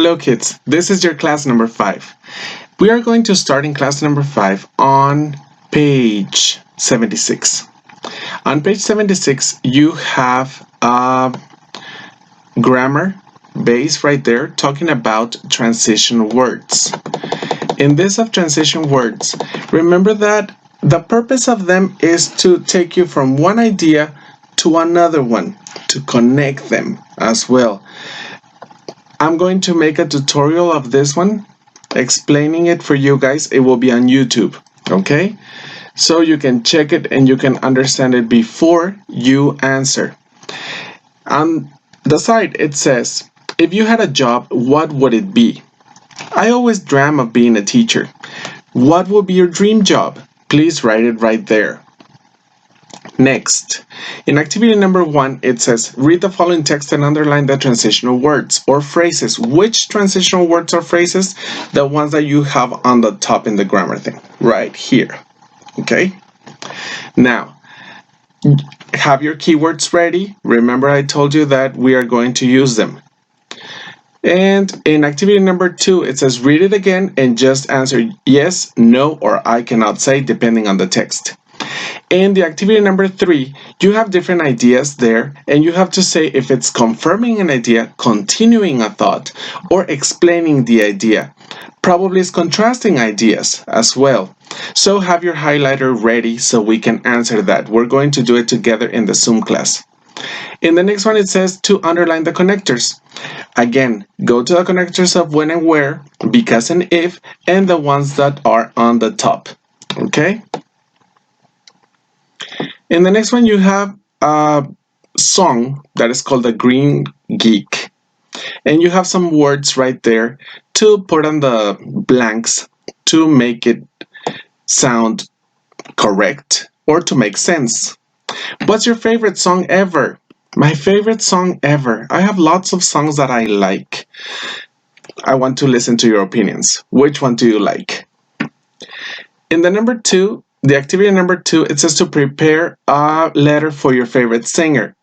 Hello kids, this is your class number 5. We are going to start in class number 5 on page 76. On page 76 you have a grammar base right there talking about transition words. In this of transition words, remember that the purpose of them is to take you from one idea to another one, to connect them as well. I'm going to make a tutorial of this one, explaining it for you guys. It will be on YouTube, okay? So you can check it and you can understand it before you answer. On the side it says, if you had a job, what would it be? I always dream of being a teacher. What would be your dream job? Please write it right there. Next, in activity number 1, it says, read the following text and underline the transitional words or phrases. Which transitional words or phrases? The ones that you have on the top in the grammar thing, right here. Okay? Now, have your keywords ready. Remember I told you that we are going to use them. And in activity number 2, it says, read it again and just answer yes, no, or I cannot say, depending on the text. In the activity number 3, you have different ideas there, and you have to say if it's confirming an idea, continuing a thought, or explaining the idea. Probably it's contrasting ideas as well. So have your highlighter ready so we can answer that. We're going to do it together in the Zoom class. In the next one, it says to underline the connectors. Again, go to the connectors of when and where, because and if, and the ones that are on the top. Okay? In the next one, you have a song that is called The Green Geek. And you have some words right there to put on the blanks to make it sound correct or to make sense. What's your favorite song ever? My favorite song ever. I have lots of songs that I like. I want to listen to your opinions. Which one do you like? In the number 2, the activity number 2, it says to prepare a letter for your favorite singer.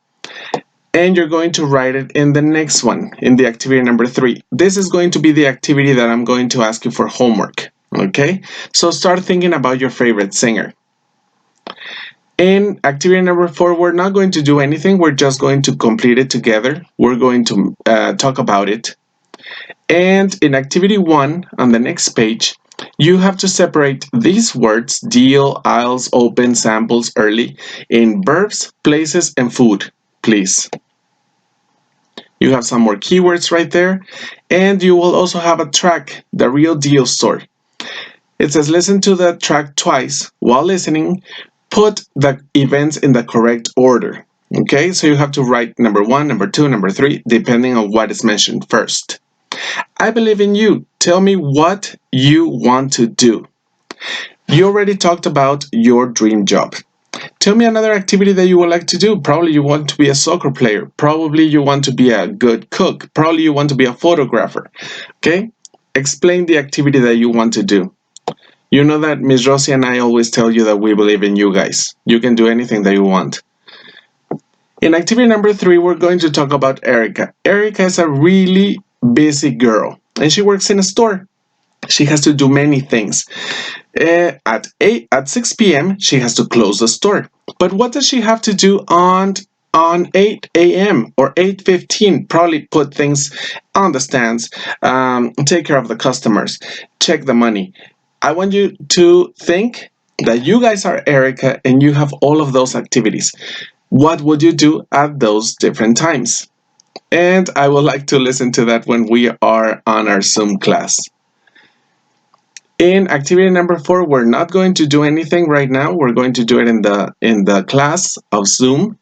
And you're going to write it in the next one, in the activity number 3. This is going to be the activity that I'm going to ask you for homework. Okay? So start thinking about your favorite singer. In activity number 4, we're not going to do anything. We're just going to complete it together. We're going to talk about it. And in activity 1, on the next page, you have to separate these words, deal, aisles, open, samples, early, in verbs, places, and food, please. You have some more keywords right there. And you will also have a track, the real deal store. It says listen to the track twice. While listening, put the events in the correct order. Okay, so you have to write number 1, number 2, number 3, depending on what is mentioned first. I believe in you. Tell me what you want to do. You already talked about your dream job. Tell me another activity that you would like to do. Probably you want to be a soccer player. Probably you want to be a good cook. Probably you want to be a photographer. Okay? Explain the activity that you want to do. You know that Ms. Rosie and I always tell you that we believe in you guys. You can do anything that you want. In activity number 3, we're going to talk about Erica. Erica is a really busy girl, and she works in a store. She has to do many things. At 6 p.m., she has to close the store. But what does she have to do on 8 a.m. or 8:15? Probably put things on the stands, take care of the customers, check the money. I want you to think that you guys are Erica and you have all of those activities. What would you do at those different times? And I would like to listen to that when we are on our Zoom class. In activity number 4, we're not going to do anything right now. We're going to do it in the class of Zoom,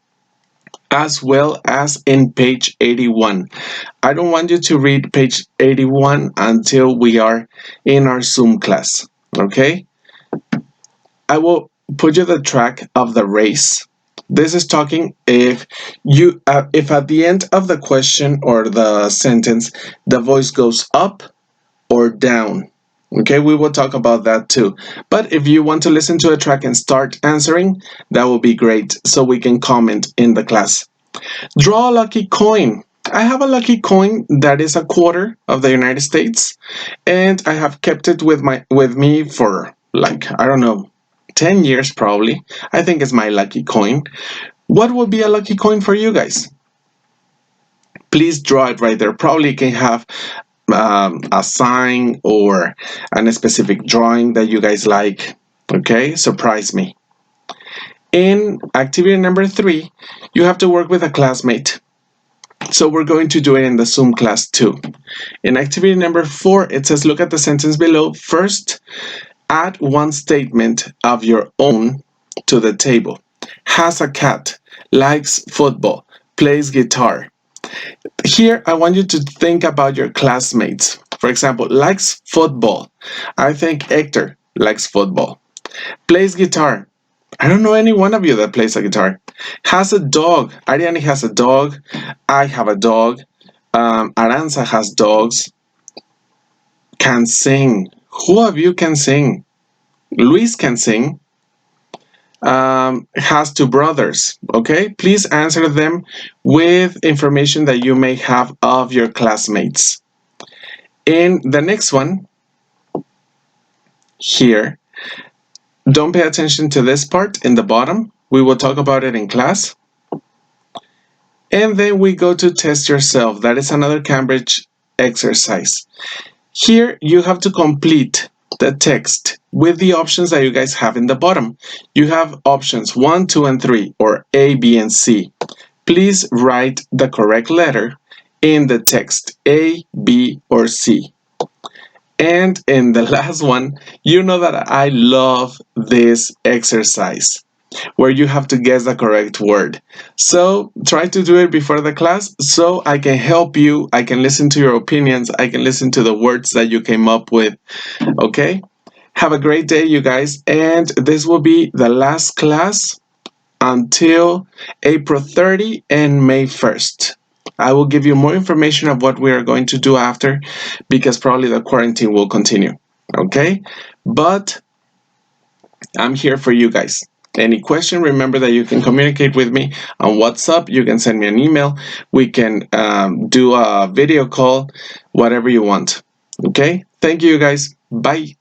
as well as in page 81. I don't want you to read page 81 until we are in our Zoom class, okay? I will put you the track of the race. This is talking if at the end of the question or the sentence, the voice goes up or down. Okay, we will talk about that too. But if you want to listen to a track and start answering, that will be great so we can comment in the class. Draw a lucky coin. I have a lucky coin that is a quarter of the United States, and I have kept it with me for like, I don't know, 10 years probably. I think it's my lucky coin. What would be a lucky coin for you guys? Please draw it right there. Probably can have a sign or a specific drawing that you guys like. Okay, surprise me. In activity number 3, you have to work with a classmate. So we're going to do it in the Zoom class too. In activity number 4, it says look at the sentence below. First, add one statement of your own to the table. Has a cat, likes football, plays guitar. Here, I want you to think about your classmates. For example, likes football. I think Hector likes football. Plays guitar. I don't know any one of you that plays a guitar. Has a dog. Ariane has a dog. I have a dog. Aranza has dogs. Can sing. Who of you can sing? Luis can sing. Has 2 brothers. Okay, please answer them with information that you may have of your classmates. In the next one, here, don't pay attention to this part in the bottom. We will talk about it in class. And then we go to test yourself. That is another Cambridge exercise. Here, you have to complete the text with the options that you guys have in the bottom. You have options 1, 2, and 3, or A, B, and C. Please write the correct letter in the text, A, B, or C. And in the last one, you know that I love this exercise where you have to guess the correct word. So try to do it before the class so I can help you. I can listen to your opinions. I can listen to the words that you came up with. Okay? Have a great day, you guys. And this will be the last class until April 30 and May 1st. I will give you more information of what we are going to do after because probably the quarantine will continue. Okay? But I'm here for you guys. Any question, remember that you can communicate with me on WhatsApp. You can send me an email. We can do a video call, whatever you want. Okay? Thank you, guys. Bye.